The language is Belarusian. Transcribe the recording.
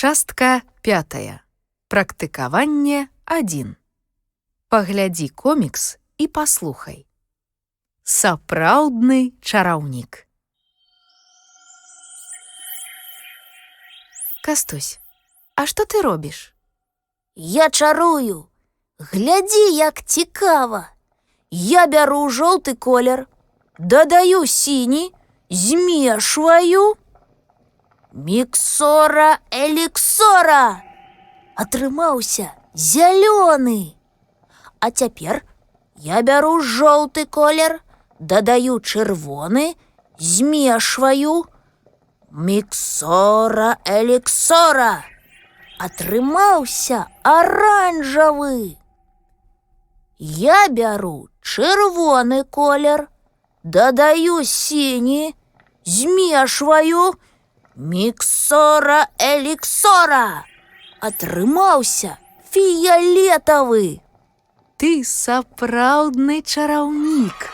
Частка 5. Практыкаванне 1. Паглядзі комікс і паслухай. Сапраўдны чараўнік. Кастусь, а што ты робіш? Я чарую. Глядзі, як цікава. Я бяру жоўты колер, дадаю сіні, змешваю. Міксора эліксора! Атрымаўся зялёны. А цяпер я бяру жоўты колер, дадаю чырвоны, змешваю. Міксора эліксора! Атрымаўся аранжавы. Я бяру чырвоны колер, дадаю сіні, змешваю. Міксора эліксора! Атрымаўся фіялетавы. Ты сапраўдны чараўнік.